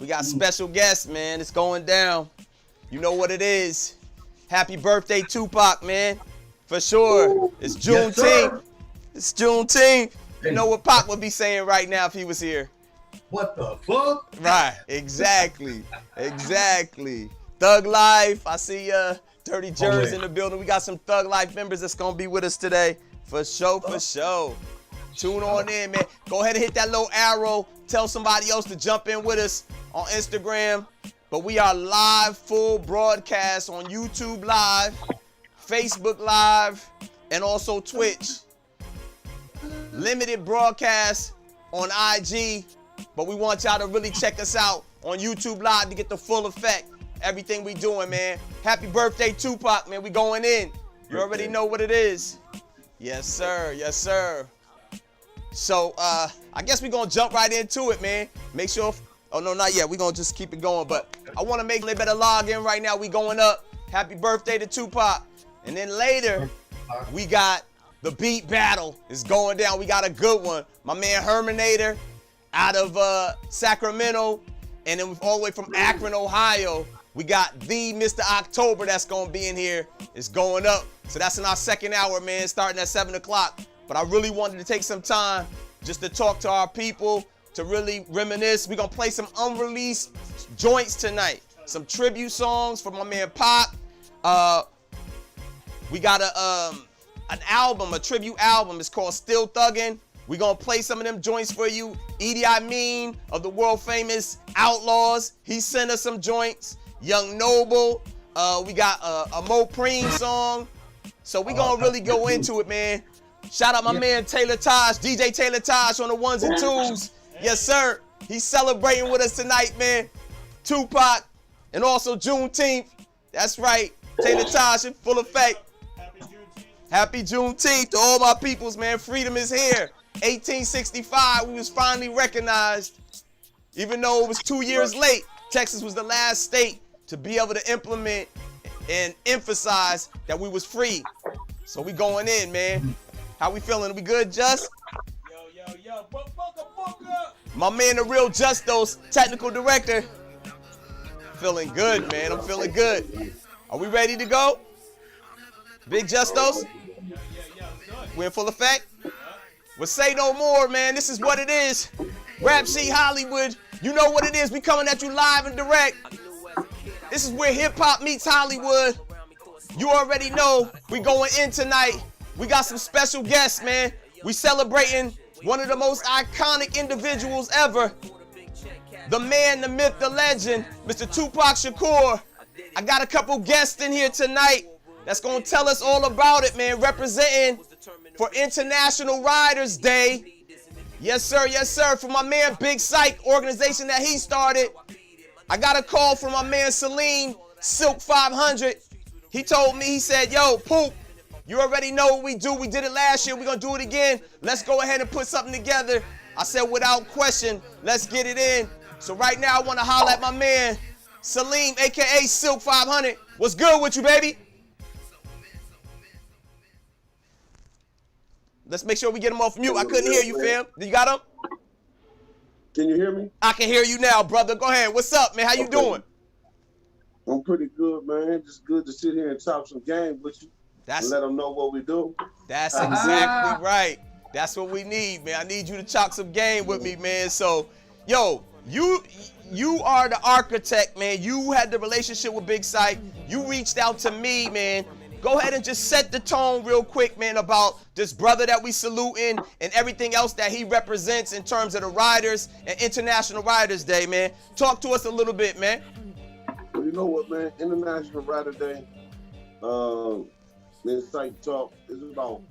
We got special guests, man. It's going down. You know what it is. Happy birthday, Tupac, man. For sure. It's Juneteenth. It's Juneteenth. You know what Pac would be saying right now if he was here. What the fuck? Right. Exactly. Exactly. Thug Life. I see Dirty Jers in the building. We got some Thug Life members that's going to be with us today. For sure, for sure. Tune on in, man. Go ahead and hit that little arrow. Tell somebody else to jump in with us on Instagram. But we are live, full broadcast on YouTube Live, Facebook Live, and also Twitch. Limited broadcast on IG, but we want y'all to really check us out on YouTube Live to get the full effect. Everything we doing, man. Happy birthday, Tupac, man. We going in. You already know what it is. Yes, sir. Yes, sir. So, I guess we're going to jump right into it, man. Make sure... Oh, no, not yet. We're going to just keep it going. But I want to make a better log in right now. We going up. Happy birthday to Tupac. And then later, we got the beat battle. It's going down. We got a good one. My man Herminator out of Sacramento. And then all the way from Akron, Ohio, we got the Mr. October that's going to be in here. It's going up. So that's in our second hour, man, starting at 7 o'clock. But I really wanted to take some time just to talk to our people, to really reminisce. We're going to play some unreleased joints tonight. Some tribute songs from my man Pop. We got an album, a tribute album. It's called Still Thuggin'. We're going to play some of them joints for you. Edie Amin of the world famous Outlaws. He sent us some joints. Young Noble. We got a Mo Preem song. So we're going to really go into it, man. Shout out my man Taylor Taj, DJ Taylor Taj on the ones and twos. Yes, sir. He's celebrating with us tonight, man. Tupac and also Juneteenth. That's right. Taylor Taj in full effect. Happy Juneteenth to all my peoples, man. Freedom is here. 1865, we was finally recognized. Even though it was 2 years late, Texas was the last state to be able to implement and emphasize that we was free. So we going in, man. How we feeling? We good, Just? Yo. My man, the real Justos, technical director. Feeling good, man. I'm feeling good. Are we ready to go? Big Justos? We in full effect? Well, say no more, man. This is what it is. Rap Sheet Hollywood. You know what it is. We coming at you live and direct. This is where hip-hop meets Hollywood. You already know we going in tonight. We got some special guests, man. We celebrating one of the most iconic individuals ever. The man, the myth, the legend, Mr. Tupac Shakur. I got a couple guests in here tonight that's going to tell us all about it, man, representing for International Riders Day. Yes, sir, for my man Big Psych, organization that he started. I got a call from my man Salim, Silk 500. He told me, he said, yo, Poop, you already know what we do. We did it last year. We're going to do it again. Let's go ahead and put something together. I said, without question, let's get it in. So right now, I want to holler at my man, Salim, a.k.a. Silk 500. What's good with you, baby? Let's make sure we get him off mute. I couldn't hear you, fam. You got him? Can you hear me? I can hear you now, brother. Go ahead. What's up, man? How you doing? I'm pretty good, man. Just good to sit here and talk some game with you. And let them know what we do. That's exactly right. That's what we need, man. I need you to chalk some game with me, man. So, yo, you are the architect, man. You had the relationship with Big Psych. You reached out to me, man. Go ahead and just set the tone real quick, man, about this brother that we saluting and everything else that he represents in terms of the riders and International Riders Day, man. Talk to us a little bit, man. Well, you know what, man? International Rider Day, me and Psych talk, this is about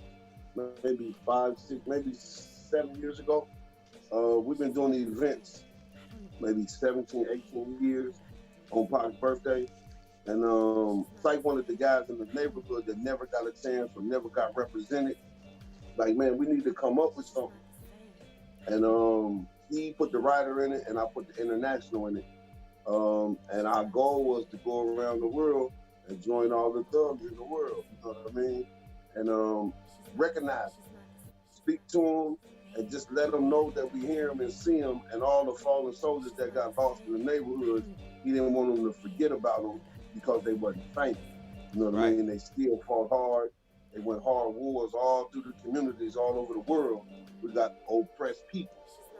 maybe 5, 6, maybe 7 years ago. We've been doing the events maybe 17, 18 years on Pac's birthday. And Psych one of the guys in the neighborhood that never got a chance or never got represented. Like, man, we need to come up with something. And he put the rider in it and I put the international in it. And our goal was to go around the world and join all the thugs in the world, you know what I mean? And recognize them, speak to them, and just let them know that we hear them and see them, and all the fallen soldiers that got lost in the neighborhoods. He didn't want them to forget about them because they wasn't faint. You know what I mean? They still fought hard. They went hard wars all through the communities all over the world. We got oppressed people.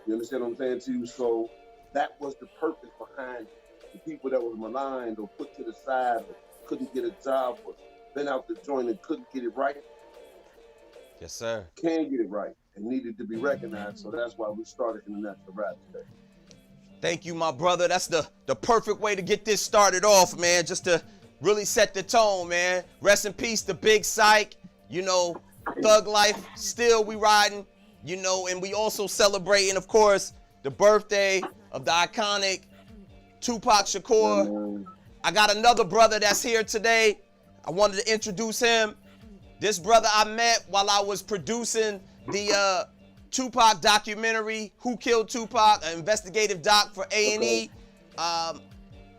You understand what I'm saying to you? So that was the purpose behind the people that was maligned or put to the side or couldn't get a job or been out the joint and couldn't get it right. Yes, sir. Can get it right and needed to be recognized. So that's why we started International Rap today. Thank you, my brother. That's the perfect way to get this started off, man. Just to really set the tone, man. Rest in peace to Big Psych. You know, Thug Life, still we riding, you know, and we also celebrating, of course, the birthday of the iconic Tupac Shakur. I got another brother that's here today. I wanted to introduce him. This brother I met while I was producing the Tupac documentary, Who Killed Tupac, an investigative doc for A&E.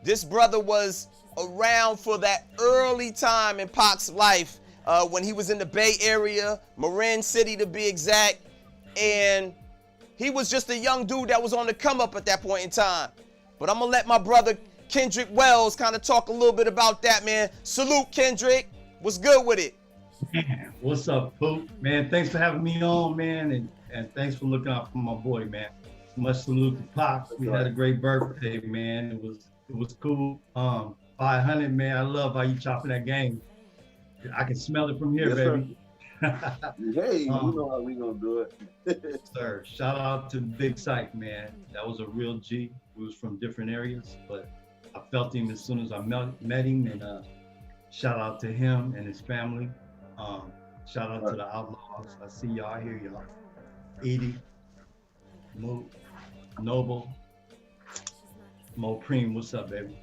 This brother was around for that early time in Pac's life when he was in the Bay Area, Marin City to be exact, and he was just a young dude that was on the come up at that point in time. But I'm gonna let my brother Kendrick Wells kind of talk a little bit about that, man. Salute, Kendrick. What's good with it? Man, what's up, Poop? Man, thanks for having me on, man, and thanks for looking out for my boy, man. Much salute to Pop. We had a great birthday, man. It was cool. 500, man. I love how you chopping that game. I can smell it from here, Yes, baby. Hey, you know how we gonna do it. Sir, shout out to Big Psych, man. That was a real G. We was from different areas, but I felt him as soon as I met him, and shout out to him and his family. Shout out to the Outlaws. I see y'all, I hear y'all. Edie, Mo, Noble, Mo Preem, what's up, baby?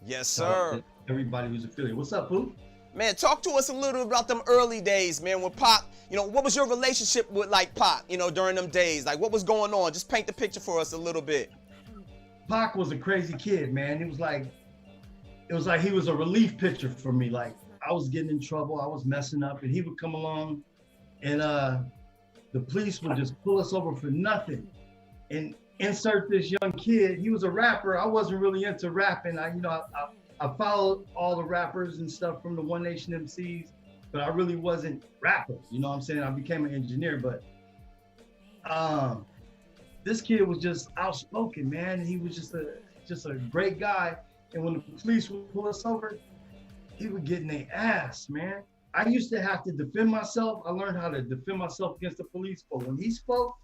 Yes, sir. Everybody who's affiliated. What's up, Poop? Man, talk to us a little about them early days, man, with Pac. You know, what was your relationship with, like, Pac, you know, during them days? Like, what was going on? Just paint the picture for us a little bit. Pac was a crazy kid, man. It was like he was a relief pitcher for me. Like, I was getting in trouble, I was messing up, and he would come along, and the police would just pull us over for nothing and insert this young kid. He was a rapper. I wasn't really into rapping. I followed all the rappers and stuff from the One Nation MCs, but I really wasn't rapping. You know what I'm saying? I became an engineer, but this kid was just outspoken, man. And he was just a great guy. And when the police would pull us over, he would get in their ass, man. I used to have to defend myself. I learned how to defend myself against the police, but when he spoke,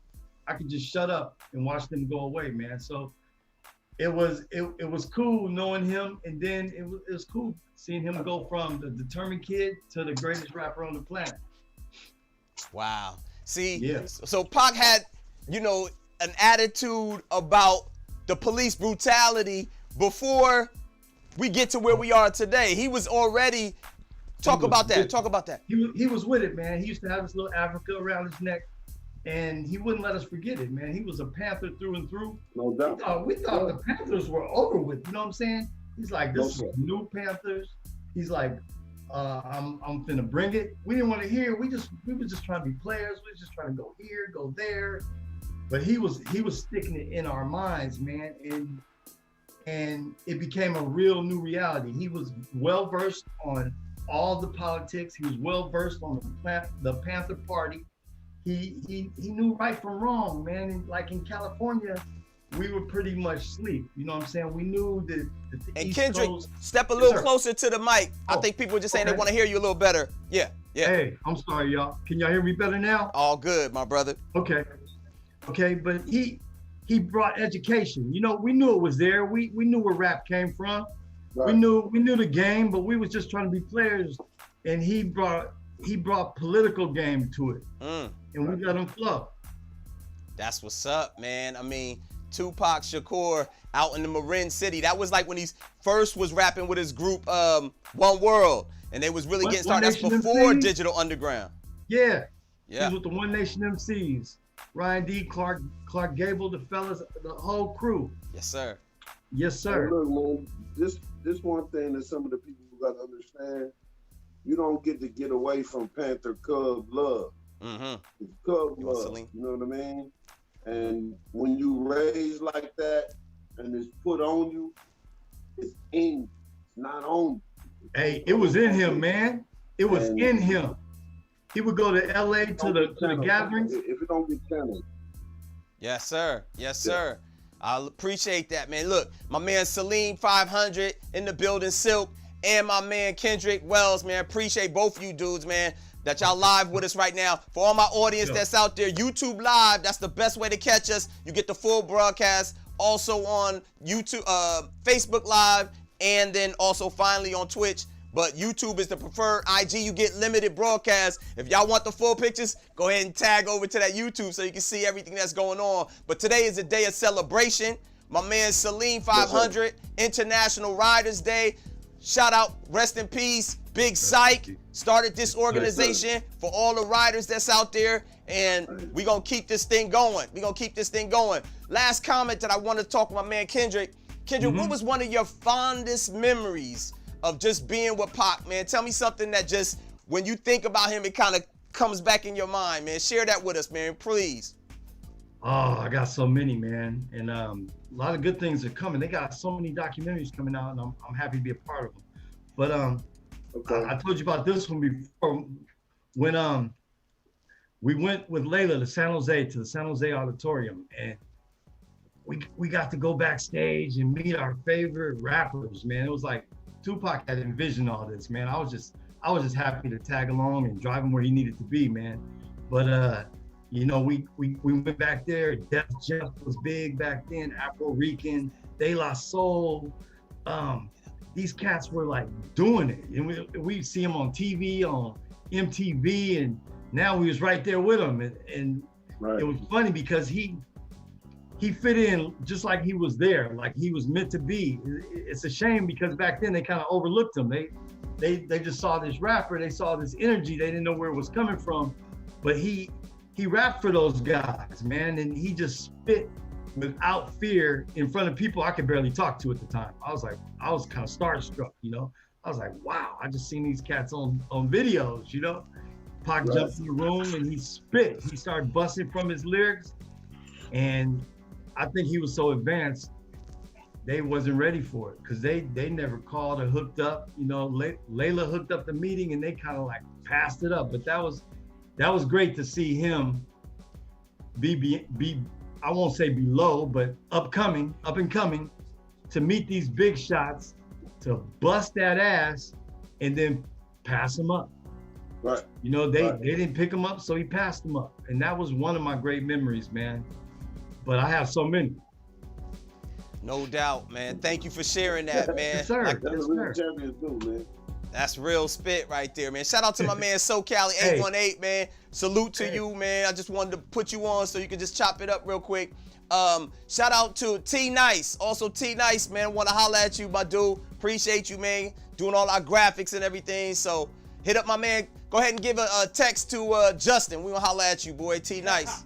I could just shut up and watch them go away, man. So it was cool knowing him, and then it was cool seeing him go from the determined kid to the greatest rapper on the planet. Wow. See, yeah. So Pac had, you know, an attitude about the police brutality before we get to where we are today. He was already, talk about that. He was with it, man. He used to have this little Africa around his neck, and he wouldn't let us forget it, man. He was a Panther through and through. No doubt. We thought the Panthers were over with, you know what I'm saying? He's like, this is new Panthers. He's like, I'm finna bring it. We didn't want to hear. We were just trying to be players. We were just trying to go here, go there. But he was sticking it in our minds, man. And it became a real new reality. He was well versed on all the politics. He was well versed on the Panther Party. He knew right from wrong, man. And like in California, we were pretty much asleep. You know what I'm saying? We knew that the And East Kendrick, Coast, step a little closer to the mic. I think people are just saying they want to hear you a little better. Yeah. Hey, I'm sorry, y'all. Can y'all hear me better now? All good, my brother. Okay, but he brought education. You know, we knew it was there. We knew where rap came from. Right. We knew the game, but we was just trying to be players. And he brought political game to it. And we let him flow. That's what's up, man. I mean, Tupac Shakur out in the Marin City. That was like when he first was rapping with his group, One World. And they was really getting started. That's before MCs? Digital Underground. Yeah. He was with the One Nation MCs. Ryan D, Clark Gable, the fellas, the whole crew. Yes, sir. Yes, sir. Hey, look, man, this one thing that some of the people got to understand, you don't get away from Panther Cub love. Mm-hmm. It's called You want love. Celine? You know what I mean? And when you raise like that and it's put on you, it's in you. It's not on you. Hey, it was in him, man. It was in him. He would go to LA to the gatherings. If it don't get channeled. Yes, sir. Yes, sir. I appreciate that, man. Look, my man Salim 500 in the building, Silk, and my man Kendrick Wells, man. Appreciate both of you dudes, man, that y'all live with us right now. For all my audience that's out there, YouTube Live, that's the best way to catch us. You get the full broadcast also on YouTube, Facebook Live, and then also finally on Twitch. But YouTube is the preferred IG. You get limited broadcasts. If y'all want the full pictures, go ahead and tag over to that YouTube so you can see everything that's going on. But today is a day of celebration. My man Salim 500, International Riders Day. Shout out, rest in peace, Big Psych. Started this organization for all the riders that's out there. And we're going to keep this thing going. We're going to keep this thing going. Last comment that I want to talk to my man Kendrick. Kendrick, what was one of your fondest memories of just being with Pac, man? Tell me something that just, when you think about him, it kind of comes back in your mind, man. Share that with us, man, please. Oh, I got so many, man. And a lot of good things are coming. They got so many documentaries coming out, and I'm happy to be a part of them. But I told you about this one before. When we went with Layla to San Jose, to the San Jose Auditorium, and we got to go backstage and meet our favorite rappers, man. It was like Tupac had envisioned all this, man. I was just happy to tag along and drive him where he needed to be, man. But you know, we went back there. Def Jeff was big back then. Afro Rican, De La Soul. These cats were like doing it, and we see them on TV, on MTV, and now we was right there with them, and it was funny because he fit in just like he was there, like he was meant to be. It's a shame because back then they kind of overlooked him. They just saw this rapper, they saw this energy, they didn't know where it was coming from, but he rapped for those guys, man, and he just spit without fear in front of people I could barely talk to at the time. I was kind of starstruck, you know. I was like, wow, I just seen these cats on videos, you know. Pac jumped in the room and he spit. He started busting from his lyrics, and I think he was so advanced, they wasn't ready for it because they never called or hooked up. You know, Layla hooked up the meeting and they kind of like passed it up. But that was great to see him be I won't say below, but up and coming, to meet these big shots, to bust that ass, and then pass him up. Right. You know, they didn't pick him up, so he passed him up. And that was one of my great memories, man. But I have so many. No doubt, man. Thank you for sharing that, man. Yes, sir. That's what real champions do, man. That's real spit right there, man. Shout out to my man SoCali 818, man. Salute to you, man. I just wanted to put you on so you can just chop it up real quick. Shout out to T Nice. Also T Nice, man. Want to holla at you, my dude. Appreciate you, man. Doing all our graphics and everything. So hit up my man. Go ahead and give a text to Justin. We gonna holla at you, boy. T Nice.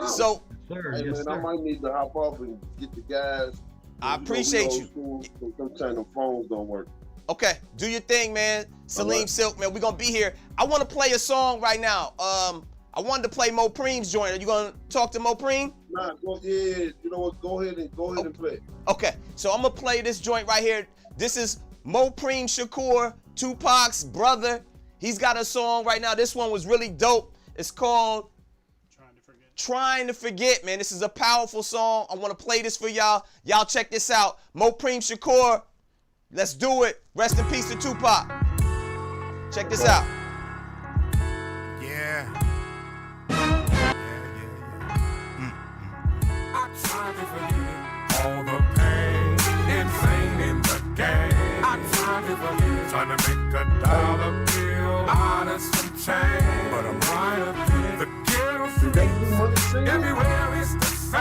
So, hey, man, I might need to hop off and get the guys. I appreciate you. School, so sometimes the phones don't work. Okay, do your thing, man. Salim Silk, man. We're gonna be here. I wanna play a song right now. I wanted to play Mo Preem's joint. Are you gonna talk to Mo Preem? Nah, you know what? Go ahead and play. Okay, so I'm gonna play this joint right here. This is Mo Preem Shakur, Tupac's brother. He's got a song right now. This one was really dope. It's called Trying to Forget, man. This is a powerful song. I want to play this for y'all. Y'all check this out. Mo Preem Shakur. Let's do it. Rest in peace to Tupac. Check this out. Yeah. I tried to forget all the pain, insane in the game. I tried to forget, trying to make a dollar bill out of some change. But I'm right up here. The ghetto streets, everywhere is the same.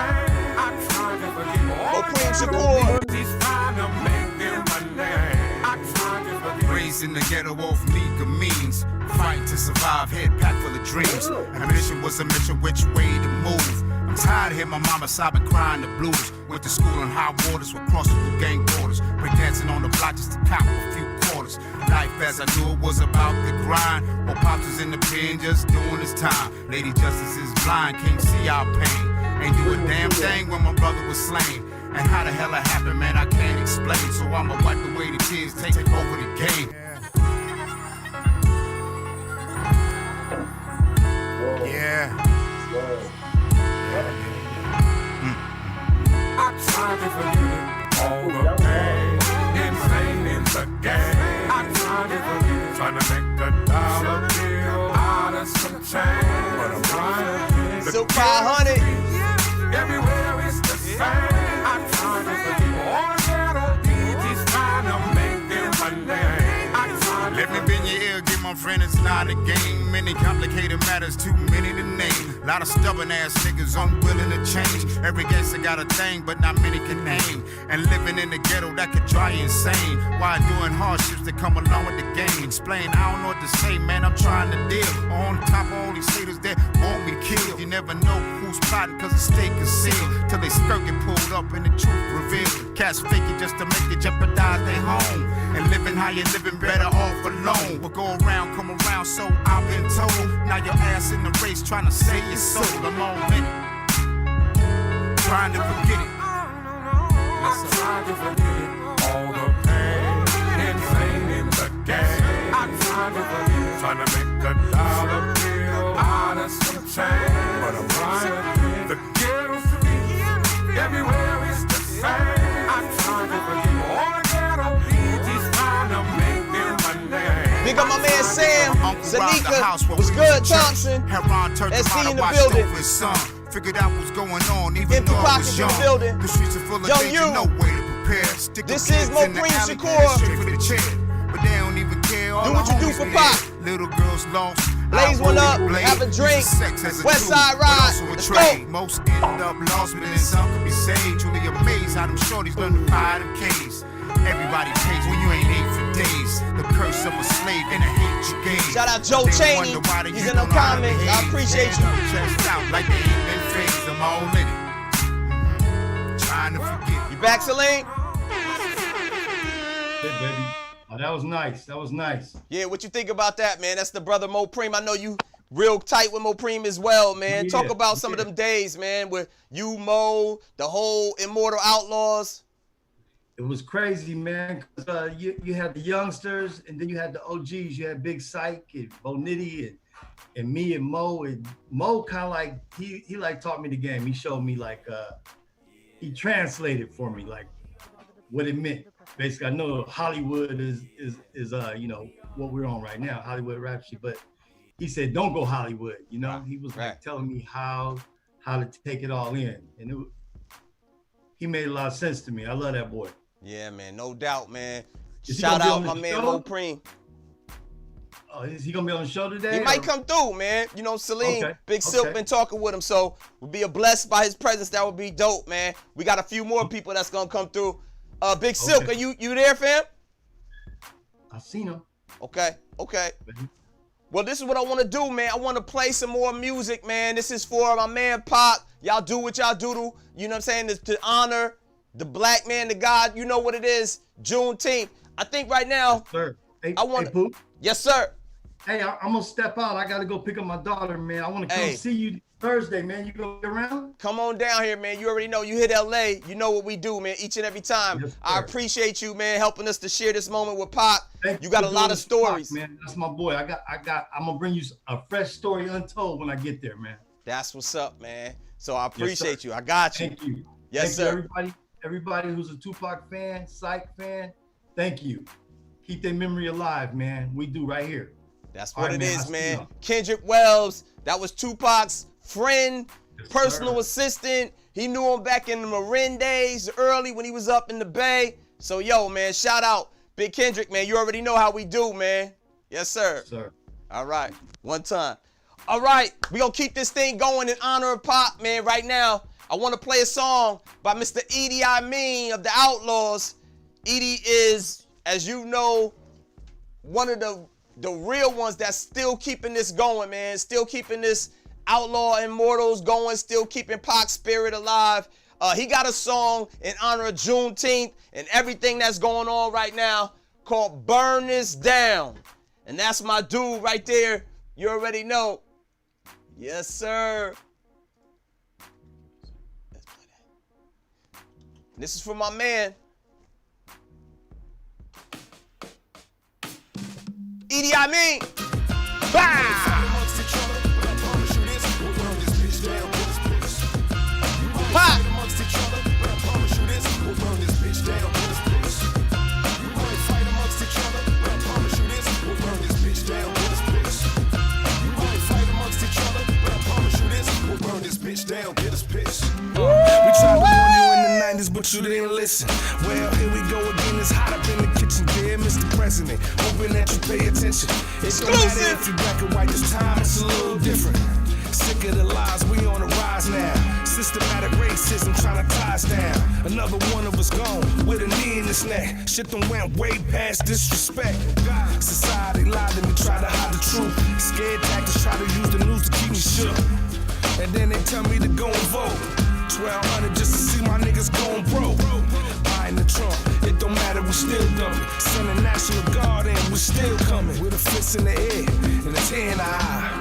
I tried to forget all Mo Preem Shakur. he's trying to make them a name. I tried to forget. Raised in the ghetto off league of means, fighting to survive, head packed full of dreams. And the mission was a mission which way to move. I'm tired of hearing my mama sobbing, crying the blues. Went to school on high waters, with crossing through gang borders. Break dancing on the block just to cop a few quarters. life as I knew it was about the grind. While Pops was in the pen just doing his time. Lady Justice is blind, can't see our pain. Ain't do a damn thing when my brother was slain. And how the hell it happened, man, I can't explain. So I'ma wipe away the tears, take over the game. Yeah. I tried to forget all the pain, insane in the game. I tried to forget, trying to make a dollar bill out of some change. But I'm trying to So 500. everywhere it's the same. I tried to forget all the ghetto DJs trying to make them a name. I tried to Let me bend your ear, get my friend, it's not a game. Many complicated matters, too many to name. Lot of stubborn ass niggas unwilling to change. Every gangster got a thing, but not many can name. And living in the ghetto, that could drive you insane. Why doing hardships that come along with the game? Explain, I don't know what to say, man, I'm trying to deal. On top of all these haters that want me killed. You never know who's plotting, cause the stay concealed. Till they skirt get pulled up and the truth revealed. Cats fake it just to make it jeopardize their home. And living how you living better off alone. What go around, come around, so I've been told. Now your ass in the race trying to save your soul. I'm all in it, trying to forget it. I tried to forget all the pain, insane in the game. I tried to forget, trying to make a dollar bill out of some change. But I'm trying to the ghetto streets, everywhere is the same. I tried to forget all the ghetto DJs trying to make them a name. Big up my man Sam, Sanika, what's good, Thompson? SC in the building. Figured out what's going on, even Get though I Tupac was in the young. building. The streets are full of Young danger, you. no way to prepare. Stick This them is kids in the Mopreme alley, Shakur. head straight for the chair. But they don't even care. All Do what the you do homies for dead. Pop. Little girls lost. Blaze one up, have a drink. West Side Ride. Let's go. Most end up lost, but then some could be saved. Truly amazed how them shorties learn to fire them K's. Everybody pays when you ain't ate for days. The curse of a slave and the hate you gave. Shout out Joe They Chaney. wonder why the He's youth in them don't know how to comments. I behave. appreciate They you. chest out like they ain't been phased. I'm all in it. Trying to forget. You back, Celine? Hey, baby. Oh, that was nice. That was nice. Yeah, what you think about that, man? That's the brother Mopreme. I know you real tight with Mopreme as well, man. Yeah, Talk about some of yeah. them days, man, with you, Mo, the whole Immortal Outlaws. It was crazy, man. 'Cause, you had the youngsters, and then you had the OGs. You had Big Syke and Bo Nitty and me and Mo. And Mo kind of like he like taught me the game. He showed me like he translated for me like what it meant. Basically, I know Hollywood is you know what we're on right now, Hollywood rap shit. But he said, don't go Hollywood. You know, he was like telling me how to take it all in, and he made a lot of sense to me. I love that boy. Yeah, man, no doubt, man. Is he Shout gonna be out on my the man show? Mopreme. Oh, is he gonna be on the show today? He might or- come through, man. You know, Celine, Okay, Big Silk okay. been talking with him, so we'll be blessed by his presence. That would be dope, man. We got a few more people that's gonna come through. Big Silk, Okay. are you there, fam? I seen him. Okay. Well, this is what I want to do, man. I want to play some more music, man. This is for my man Pac. Y'all do what y'all do to, you know what I'm saying, to honor the black man, the God. You know what it is, Juneteenth. I think right now, Sir. Hey, I wanna- hey, Poop. yes, sir. Hey, I'm gonna step out. I gotta go pick up my daughter, man. I wanna come Hey. see you Thursday, man. You gonna be around? Come on down here, man. You already know. You hit LA. You know what we do, man, each and every time. Yes, I sir. appreciate you, man, helping us to share this moment with Pac. Thank You got a for lot doing of this talk, stories. man. That's my boy. I'm gonna bring you a fresh story untold when I get there, man. That's what's up, man. So I sir. appreciate you. I got you. Thank you. Yes, Thank sir. you, everybody who's a Tupac fan, Syke fan. Thank you. Keep their memory alive, man. We do right here. That's All what right, it man. is, I see man. y'all. Kendrick Wells, that was Tupac's friend, Yes, personal sir. assistant. He knew him back in the Marin days, early when he was up in the Bay. So, yo, man, shout out. Big Kendrick, man. You already know how we do, man. Yes, sir. Yes, sir. All right. One time. All right. We're going to keep this thing going in honor of Pop, man. Right now, I want to play a song by Mr. Edie Amin of the Outlaws. Edie is, as you know, one of the real ones that's still keeping this going, man. Still keeping this Outlaw Immortals going, still keeping Pac's spirit alive. He got a song in honor of Juneteenth and everything that's going on right now. called Burn This Down. And that's my dude right there. You already know. Yes, sir. Let's play that. This is for my man. Edie, I mean. Bah! Ha! We tried to warn you in the 90s, but you didn't listen. Well, here we go again. It's hot up in the kitchen, dear Mr. President. Hoping that you pay attention. It's don't matter if you black and white, this time it's a little different. Sick of the lies, we on the rise now. Systematic racism trying to tie us down. Another one of us gone with a knee in his neck. Shit done went way past disrespect. Society lied to me, try to hide the truth. Scared tactics try to use the news to keep me shook. And then they tell me to go and vote. 1,200 just to see my niggas going broke. Buying the Trump, it don't matter, we still dumping. Send the National Guard in, we still coming. With a fist in the air and a tear in the eye.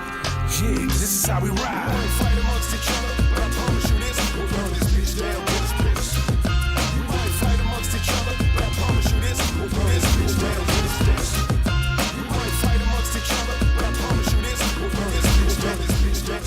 Yeah, this is how we ride. We fight amongst each other, but I promise you this, we'll burn this bitch down, get this bitch. We might fight amongst each other, but I promise you this, we'll burn this bitch down, get this bitch. We might fight amongst each other, but I promise you this, we'll burn this bitch down, get this bitch down.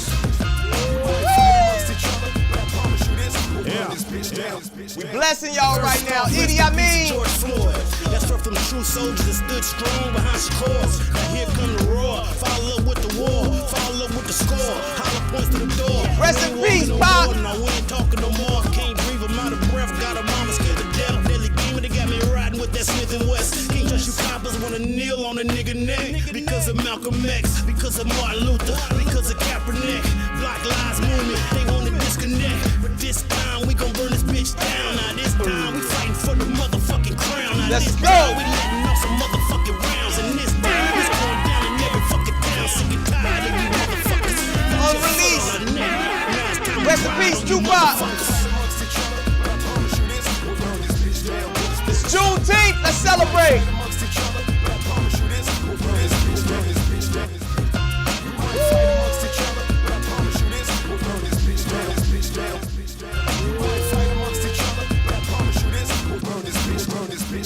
We blessing y'all right now. Edie, I mean. George Floyd. That's from the true soldiers that stood strong behind your cause. Now here come the roar. Follow up with the war. Follow up with the score. Holler points to the door. Rest in peace, Pop. Now we ain't talking no more. Can't breathe, I'm out of breath. Got a mama scared to death. Deadly demon, they got me riding with that Smith and West. Can't trust you coppers wanna kneel on a nigga neck. Because of Malcolm X. Because of Martin Luther. Because of Kaepernick. Black Lives Movement. They wanna disconnect. But this time we gon' burn this bitch down. Now this time we fighting for the motherfucking crown. Now Let's this go. time we letting off some motherfucking rounds. And this time it's going down in every fucking town. Sick and tired of you motherfuckers. Unreleased. Rest in peace, Tupac. It's Juneteenth. Let's celebrate.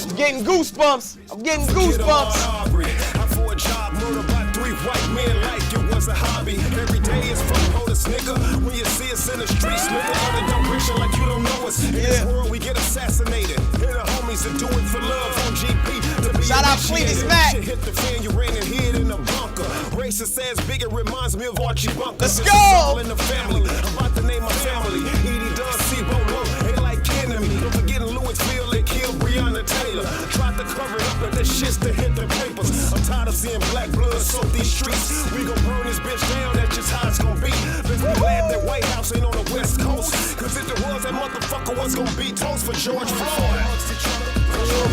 I'm getting goosebumps. I'm getting goosebumps. I for a job, murdered by 3 white men like it was a hobby. Every day is from POTUS, nigga. When you see us in the streets, nigga, other don't picture like you don't know us. In this world, we get assassinated. Here the homies that do it for love on GP. Shout out Cletus Mac. Shit hit the fan, you ran and hid in a bunker. Racist ass bigger reminds me of Archie Bunker. Let's This go. is all in the family. I'm about to name my family. Edie Dunn, C-Bo Low, they like enemy. Don't forget in Louisville, they killed Breonna Taylor. Tried to cover it up, but this shit's to hit the papers. I'm tired of seeing black blood soak these streets. We gon' burn this bitch down, that's just how it's gon' be. Let's be glad that White House ain't on the West Coast. Cause if it was, that motherfucker was gon' be toast for George Floyd.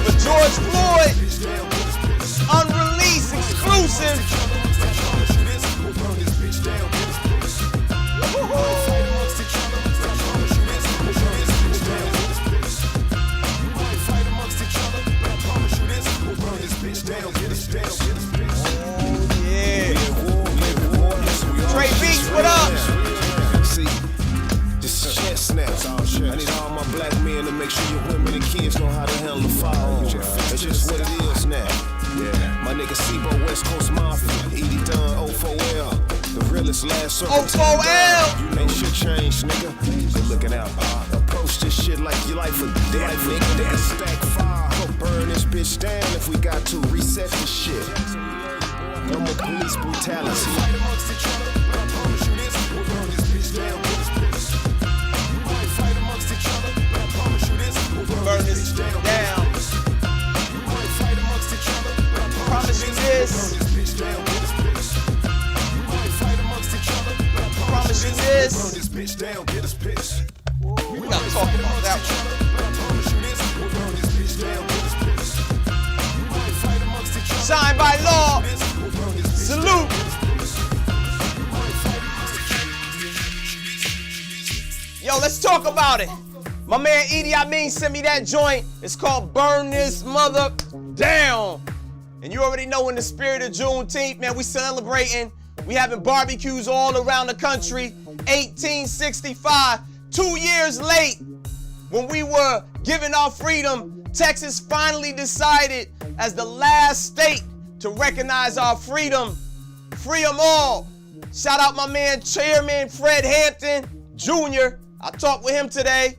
For George Floyd. Unreleased, exclusive. Trey Beats, what up? See, this is chest snaps. I need all my black men to make sure your women and kids know how to handle the firearms. That's just what it is now. My nigga C-Bo West Coast Mafia, Edie Dunn, 04L, the realest last circle. 04L. Ain't shit changed, nigga. Good looking out, approach this shit like your life a death, nigga. Stack fire, go burn this bitch down if we got to reset the shit. No more police brutality. Burn this down. Promise you this. Promise you this. We're not talking about that one. Signed by law. Salute. Yo, let's talk about it. My man Edie Amin sent me that joint. It's called Burn This Mother Down. And you already know, in the spirit of Juneteenth, man, we celebrating. We having barbecues all around the country. 1865, 2 years late, when we were given our freedom, Texas finally decided as the last state to recognize our freedom. Free them all. Shout out my man, Chairman Fred Hampton Jr. I talked with him today.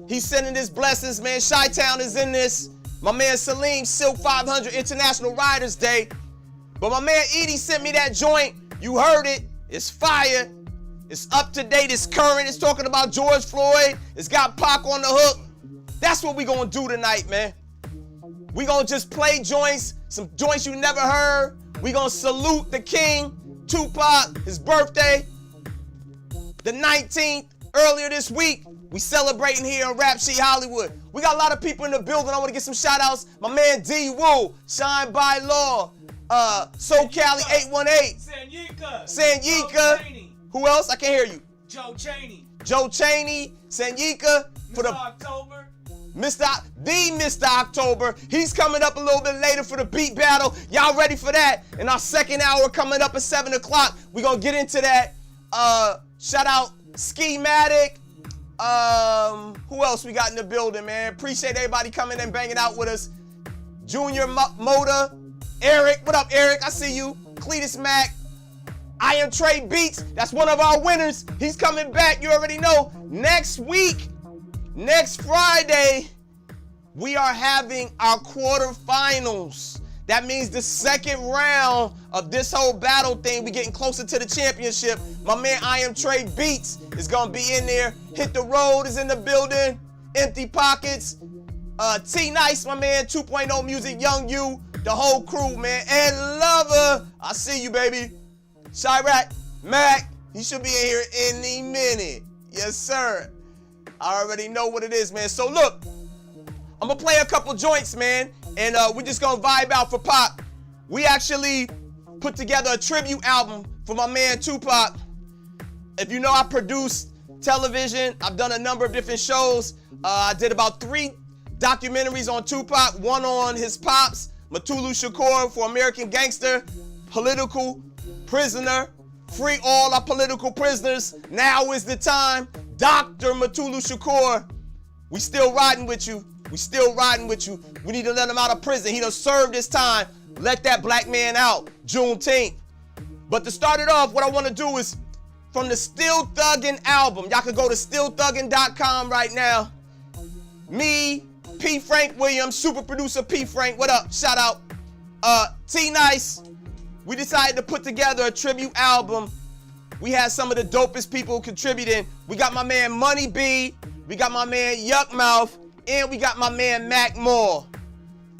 He's sending his blessings, man. Chi-Town is in this. My man Salim, Silk 500 International Riders Day. But my man Edie sent me that joint. You heard it. It's fire. It's up to date. It's current. It's talking about George Floyd. It's got Pac on the hook. That's what we gonna do tonight, man. We gonna just play joints, some joints you never heard. We gonna salute the king, Tupac, his birthday, the 19th, earlier this week. We celebrating here in Rap Sheet Hollywood. We got a lot of people in the building. I want to get some shout outs. My man D Woo, Shine by Law, SoCali 818. Sanyika. Who else? I can't hear you. Joe Cheney, Sanyika. For the October. Mr. October. He's coming up a little bit later for the beat battle. Y'all ready for that? In our second hour coming up at 7 o'clock, we're going to get into that. Shout out Schematic. Who else we got in the building, man? Appreciate everybody coming and banging out with us. Junior Moda, Eric. What up, Eric? I see you. Cletus Mac. I Am Trey Beats. That's one of our winners. He's coming back. You already know. Next week, next Friday, we are having our quarterfinals. That means the second round of this whole battle thing. We're getting closer to the championship. My man I Am Trey Beats is gonna be in there. Hit the Road is in the building. Empty Pockets. T Nice, my man, 2.0 Music, Young You, the whole crew, man. And Lover, I see you, baby. Chirac, Mac, he should be in here any minute. Yes, sir. I already know what it is, man. So look, I'm gonna play a couple joints, man, and we're just gonna vibe out for Pop. We actually put together a tribute album for my man Tupac. If you know, I produced television. I've done a number of different shows. I did about 3 documentaries on Tupac, one on his pops, Mutulu Shakur, for American Gangster, political prisoner, free all our political prisoners. Now is the time. Dr. Mutulu Shakur, we still riding with you. We still riding with you. We need to let him out of prison. He done served his time. Let that black man out. Juneteenth. But to start it off, what I want to do is from the Still Thuggin' album. Y'all can go to stillthuggin.com right now. Me, P. Frank Williams, super producer P. Frank. What up? Shout out. T Nice. We decided to put together a tribute album. We had some of the dopest people contributing. We got my man Money B. We got my man Yuck Mouth. And we got my man Mac Moore.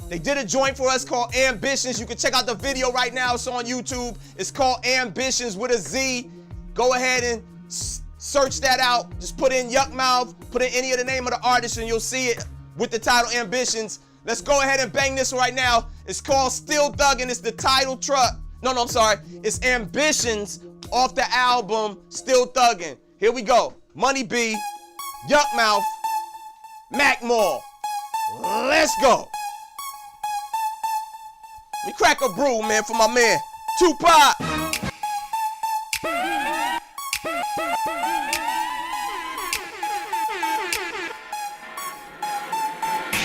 They did a joint for us called Ambitions. You can check out the video right now. It's on YouTube. It's called Ambitions with a Z. Go ahead and search that out. Just put in Yuck Mouth, put in any of the name of the artist, and you'll see it with the title Ambitions. Let's go ahead and bang this right now. It's called Still Thuggin'. It's the title track. No, I'm sorry. It's Ambitions off the album Still Thuggin'. Here we go. Money B, Yuck Mouth, Mac Moore. Let's go. Let me crack a brew, man, for my man Tupac.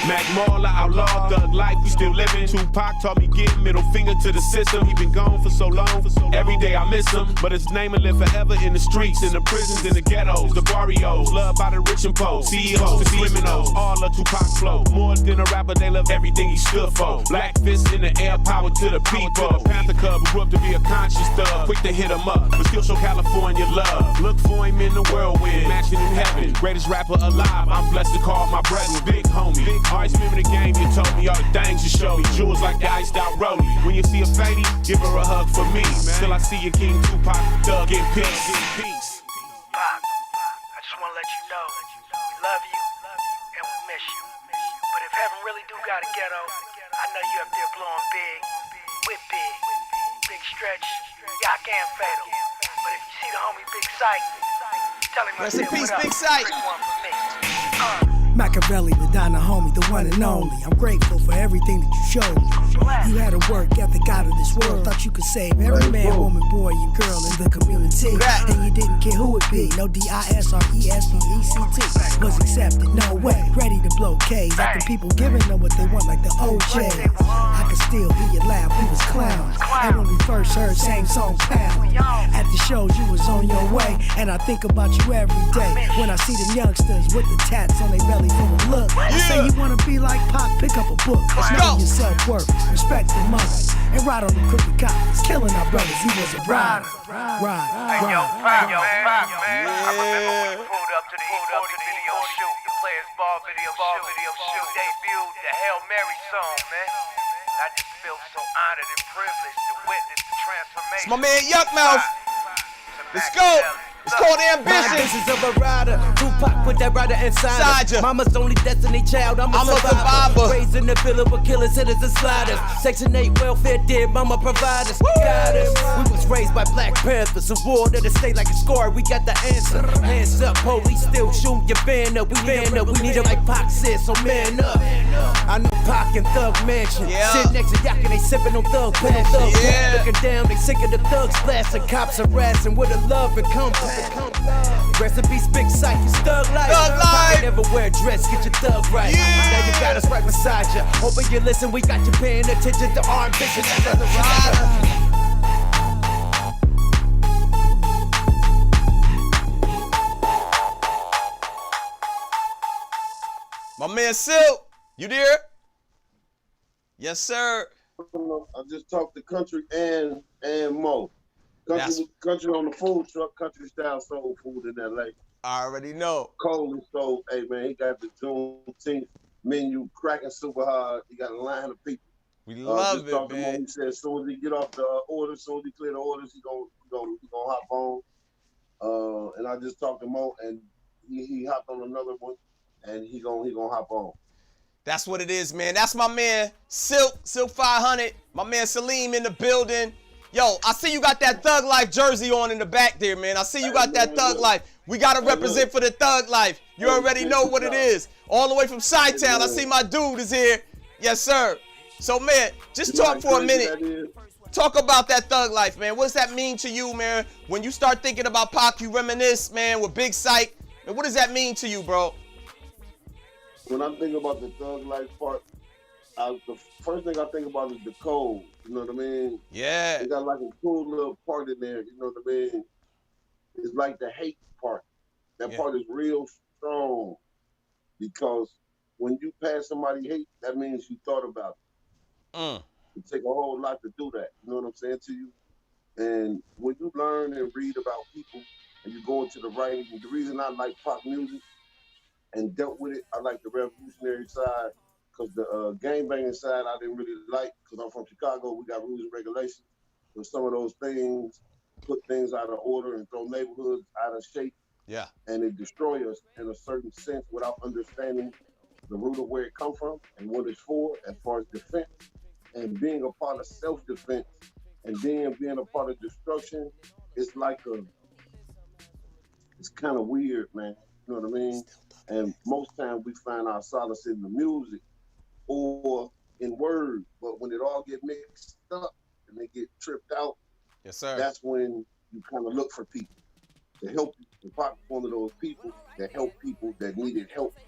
Mac Marla, outlaw, thug life, we still living. Tupac taught me give middle finger to the system. He been gone for so long. Every day I miss him, but his name will live forever in the streets, in the prisons, in the ghettos, the barrios. Loved by the rich and poor, CEOs, the criminals. All of Tupac's flow. More than a rapper, they love everything he stood for. Black fist in the air, power to the people. Panther Cub who grew up to be a conscious thug. Quick to hit him up, but still show California love. Look for him in the whirlwind, matching in heaven. Greatest rapper alive, I'm blessed to call my brethren. Big homie, big always remember the game, you told me all the things you showed me. Jewels like the iced out rollie. When you see a fadie, give her a hug for me. Till I see you, King Tupac, thug in peace. Pop, I just want to let you know, we love you, and we miss you. But if heaven really do got a ghetto, I know you up there blowing big, with big stretch, Yak and Fatal. But if you see the homie Big Sight, tell him I Rest in said peace, what up. Big Sight. One for me. Machiavelli, the Donna homie, the one and only. I'm grateful for everything that you showed me. You had a work ethic out of this world. Thought you could save every man, woman, boy, and girl in the community. And you didn't care who it be. No DISRESPECT was accepted, no way. Ready to blow K's after people giving them what they want, like the OJ. I could still hear you laugh, we was clowns. And when we first heard same song pound, at the shows you was on your way. And I think about you every day. When I see them youngsters with the tats on their belly full of look. I say you wanna be like Pac, pick up a book. Know your self-worth, respect the mother, and ride on the crooked cops. Killing our brothers, he was a rider. Ride. I remember when you pulled up to the video shoot, the Players Ball video shoot, debuted the Hail Mary song, man. I just feel so honored and privileged to witness the transformation. It's my man Yuckmouth. Let's go. It's called Ambition. Ambitions of a rider. Tupac put that rider inside us. Mama's only destiny child. I'm a survivor. Raised in the villa with killers, hitters, and sliders. Section 8 welfare did mama provide us. Got us. We was raised by Black Panthers. A war that'll stay like a score. We got the answer. Hands up, police still shoot your band up. We band up. We need it like Pac said, so man up. I know Pac and Thug Mansion. Sit next to Yak and they sipping on Thug Passion. Looking down, they sick of the thugs blasting. Cops harassing with a love and compassion. Recipes, big sight, it's thug life. Pocket never wear a dress, get your thug right. Now you got us right beside you. Hoping you listen, we got you paying attention to our ambition as a rider. My man Silk, you there? Yes, sir. I just talked to Country and Mo. Country on the food truck, country style soul food in LA. I already know. Cold and stove. Hey man, he got the Juneteenth menu cracking super hard. He got a line of people. We love it, man. He said as soon as he get off the order, as soon as he clear the orders, he gonna hop on. And I just talked to Mo, and he hopped on another one, and he gonna hop on. That's what it is, man. That's my man Silk 500. My man Salim in the building. Yo, I see you got that Thug Life jersey on in the back there, man. I see you got that Thug Life. We got to represent for the Thug Life. You already know what it is. All the way from Chi-Town. I see my dude is here. Yes, sir. So, man, just talk for a minute. Talk about that Thug Life, man. What does that mean to you, man? When you start thinking about Pac, you reminisce, man, with Big Psych. Man, what does that mean to you, bro? When I think about the Thug Life part, the first thing I think about is the code. You know what I mean? Yeah. They got like a cool little part in there. You know what I mean? It's like the hate part. That part is real strong because when you pass somebody hate, that means you thought about it. It take a whole lot to do that. You know what I'm saying to you? And when you learn and read about people and you go into the writing, the reason I like pop music and dealt with it, I like the revolutionary side. Because the gangbanging side I didn't really like, because I'm from Chicago, we got rules and regulations. But some of those things put things out of order and throw neighborhoods out of shape. Yeah. And they destroy us in a certain sense without understanding the root of where it come from and what it's for as far as defense. And being a part of self-defense and being a part of destruction, it's like it's kind of weird, man. You know what I mean? And most times we find our solace in the music or in words, but when it all get mixed up and they get tripped out, yes, sir, that's when you kind of look for people to help you. And Pac was one of those people that helped people that needed help,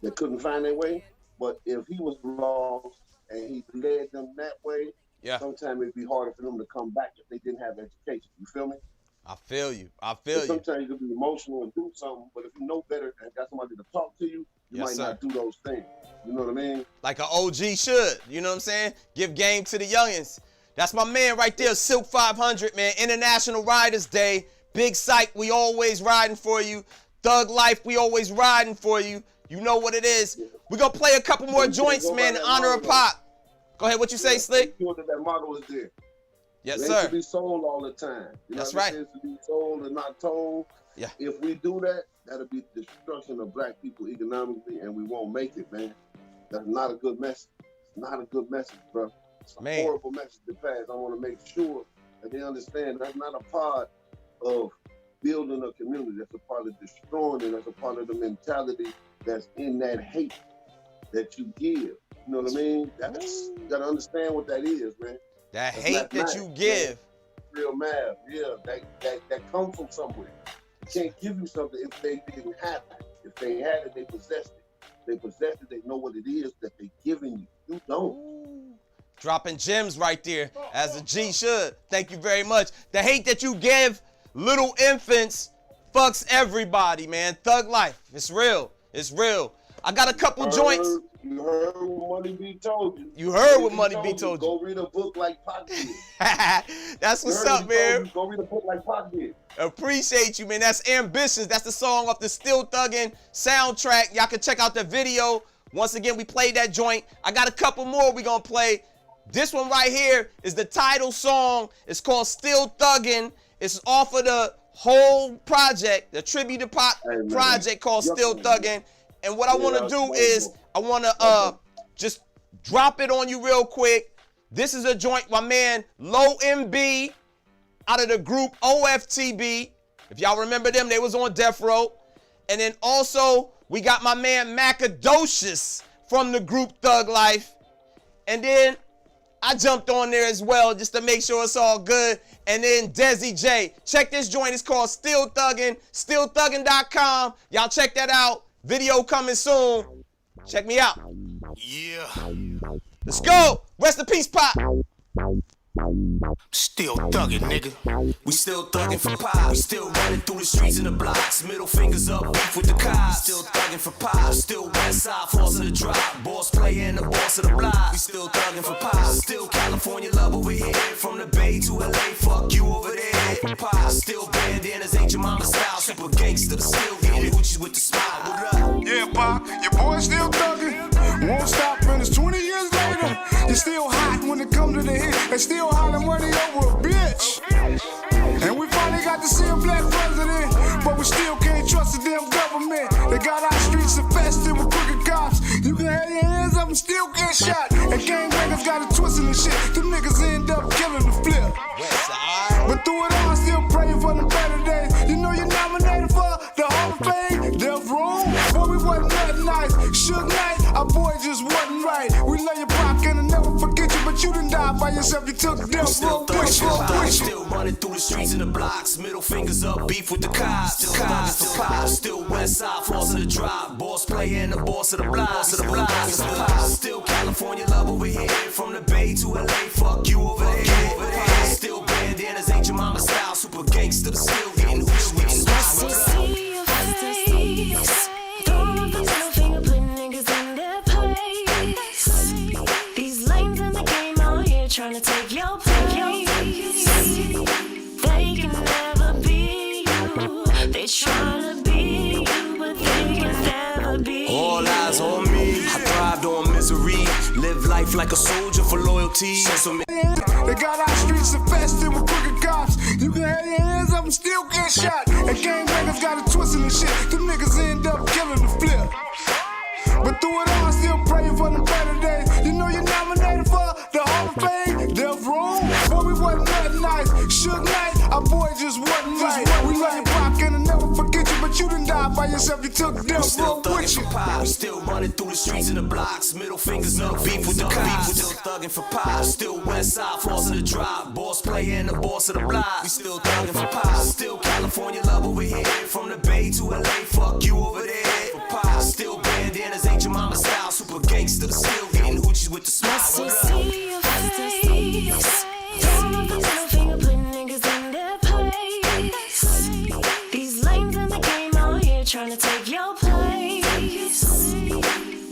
that couldn't find their way. But if he was lost and he led them that way, sometimes it'd be harder for them to come back if they didn't have education. You feel me? I feel you. Sometimes you can be emotional and do something, but if you know better and got somebody to talk to you, you might not do those things. You know what I mean? Like an OG should. You know what I'm saying? Give game to the youngins. That's my man right there, Silk 500, man. International Riders Day. Big Psych, we always riding for you. Thug Life, we always riding for you. You know what it is. We're going to play a couple more joints, man, in honor of Pac. Go ahead, what you say, Slick? Sure that model is there. Yes, it sir. It to be sold all the time. You know, that's right. It to be sold and not told. Yeah. If we do that, that'll be the destruction of black people economically, and we won't make it, man. That's not a good message. It's not a good message, bro. It's a horrible message to pass. I want to make sure that they understand that's not a part of building a community. That's a part of destroying it. That's a part of the mentality that's in that hate that you give. You know what I mean? You gotta understand what that is, man. That hate that you give. Real math, yeah. That comes from somewhere. You can't give you something if they didn't have it. If they had it, they possessed it. They possessed it, they know what it is that they're giving you. You don't. Dropping gems right there, as a G should. Thank you very much. The hate that you give little infants fucks everybody, man. Thug life. It's real. It's real. I got a couple joints. You heard what Money B told you. You heard what Money B told you. Go read a book like Pac did. That's what's up, man. Go read a book like Pac did. Appreciate you, man. That's Ambitious. That's the song off the Still Thuggin' soundtrack. Y'all can check out the video. Once again, we played that joint. I got a couple more we gonna play. This one right here is the title song. It's called Still Thuggin'. It's off of the whole project, the Tribute to Pac project called Still Thuggin'. And what I want to do is I want to just drop it on you real quick. This is a joint my man Low MB out of the group OFTB. If y'all remember them, they was on Death Row. And then also we got my man Macadocious from the group Thug Life. And then I jumped on there as well just to make sure it's all good. And then Desi J. Check this joint. It's called Still Thuggin', stillthuggin.com. Y'all check that out. Video coming soon. Check me out. Yeah. Let's go. Rest in peace, Pop. Still thuggin', nigga. We still thuggin' for Pop. We still running through the streets and the blocks. Middle fingers up, beef with the cops. Still thuggin' for Pop. Still west side, force of the drop. Boss player and the boss of the block. We still thuggin' for Pop. Still California love over here. From the Bay to LA, fuck you over there. Pop. Still bandanas, ain't your mama style. Super gangster, still getting Gucci's with the smile. What up? Yeah, Pop, your boy still thuggin'. Won't stop, and it's 20 years later. You're still hot when it comes to the hit. And still hollering money over a bitch. And we finally got to see a black president, but we still can't trust the damn government. They got our streets infested with crooked cops. You can have your hands up and still get shot. And gangbangers got it twisting and shit. Them niggas end up killing the flip. But through it all, I still praying for the better days. You know you're nominated for the Hall of Fame. Death Row, boy, we wasn't that nice. Suge Knight, our boy just wasn't right. We love your Pac and I'll never forget you, but you done died by yourself. You took Death Row with you. Still running through the streets and the blocks. Middle fingers up, beef with the cops. Still thuggin' for Pop. Still west side, force of the drop. Boss player and the boss of the block. Still California love over here. From the Bay to LA, fuck you over there. Still bandanas, ain't your mama style. Super gangster, still getting Gucci's with the smile. Don't want the middle finger, put niggas in their place. These lanes in the game out here trying to take your place. They can never be you. They tryna be you, but they can never be you. All eyes on me. I thrived on misery. Live life like a soldier for loyalty. They got our streets infested with crooked cops. You can have your hands up and still get shot. And gangbangers got it twisting and shit. Them niggas end up killing the flip. But through it all, I still praying for the better days. You know you're nominated for the Hall of Fame. Death Row, boy, we wasn't that nice. Suge Knight, our boy just wasn't right. We love your Pac and I'll never forget you, but you done died by yourself. You took Death Row with you. Pop. Still running through the streets and the blocks. Middle fingers up, beef with the cops. Still thuggin' for Pop. Still west side, force of the drop. Boss player and the boss of the block. We still thuggin' for Pop. Still California love over here. From the Bay to LA, fuck you over there. For Pop. Still bandanas, ain't your mama style. Super gangster, still getting Gucci's with the smile. See your face. Don't want the middle finger, put niggas in their place. These lanes in the game out here trying to take your place.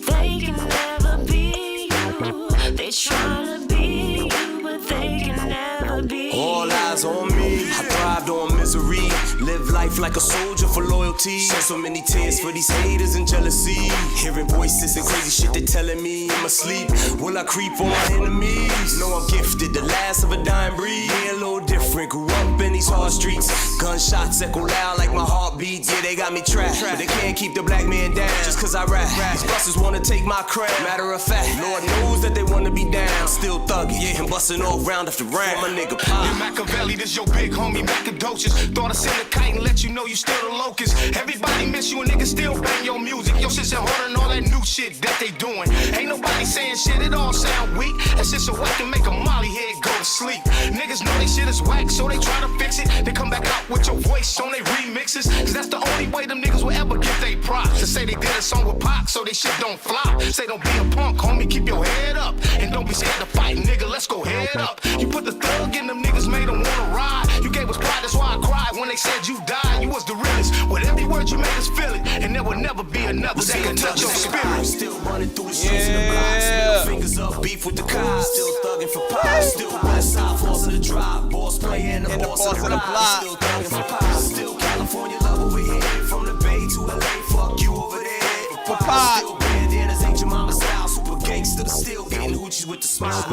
They can never be you. They tryna be you, but they can never be you. All eyes on me. I thrived on misery. Live life like a soldier for loyalty. Shed so many tears for these haters and jealousy. Hearing voices and crazy shit they telling me in my sleep. Will I creep on my enemies? Know I'm gifted, the last of a dying breed. Yeah, a little different. Grew up in these hard streets. Gunshots echo loud like my heartbeat. Yeah, they got me trapped, but they can't keep the black man down just cause I rap. These busters wanna take my crown. Matter of fact, Lord knows that they wanna down to be down. Still thugging, yeah, and busting all round after round. My nigga Pop. Yeah, Machiavelli, this your big homie Macadocious. Thought I send a kite and let you know you still the locust. Everybody miss you and niggas still bang your music. Your shit sound harder than all that new shit that they doing. Ain't nobody saying shit, it all sound weak. That shit so whack to make a molly head go to sleep. Niggas know they shit is whack, so they try to fix it. They come back out with your voice on they remixes. Cause that's the only way them niggas will ever get they props. To say they did a song with Pac, so they shit don't flop. Say don't be a punk, homie, keep your head up. And don't be scared to fight, nigga, let's go head up. You put the thug in them niggas, made them wanna ride. You gave us pride, that's why I cried when they said you died. You was the realest. With every word you made us feel it. And there will never be another that can touch your spirit. Still running through the streets in the blocks. Middle fingers up, beef with the cops. Still thugging for Pop. Still west side, force of the drop. Boss player in the force of the block. Still thugging for Pop. Still California love over here. From the Bay to LA, fuck you over there. For Pop. Still bandanas, ain't your mama style. Super gangster, still getting hoochies with the smile.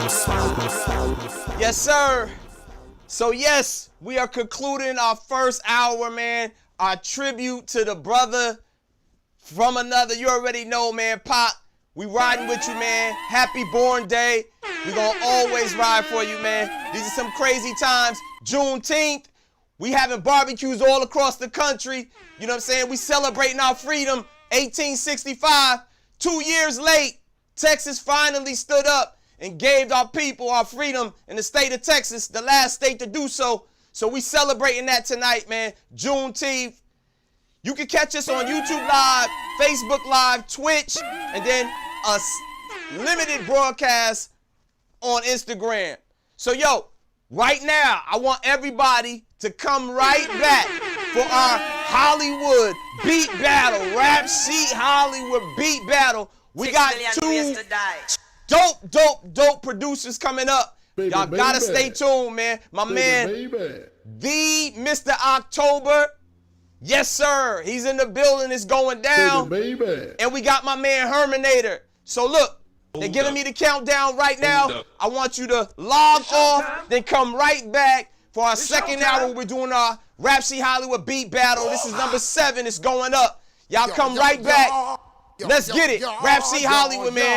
Yes, sir. So yes, we are concluding our first hour, man. Our tribute to the brother from another. You already know, man. Pop, we riding with you, man. Happy born day. We gonna always ride for you, man. These are some crazy times. Juneteenth, we having barbecues all across the country. You know what I'm saying? We celebrating our freedom. 1865, 2 years late, Texas finally stood up and gave our people our freedom in the state of Texas, the last state to do so. So we celebrating that tonight, man. Juneteenth. You can catch us on YouTube Live, Facebook Live, Twitch, and then a limited broadcast on Instagram. So, yo, right now, I want everybody to come right back for our Hollywood beat battle, Rap Sheet Hollywood beat battle. We got two dope producers coming up. Y'all gotta stay tuned, man. My man, the Mr. October. Yes, sir. He's in the building. It's going down. And we got my man Herminator. So look, they're giving me the countdown right now. I want you to log off, then come right back for our second hour. We're doing our Rap Sheet Hollywood beat battle. This is number 7. It's going up. Y'all come right back. Let's get it. Rap Sheet Hollywood, man.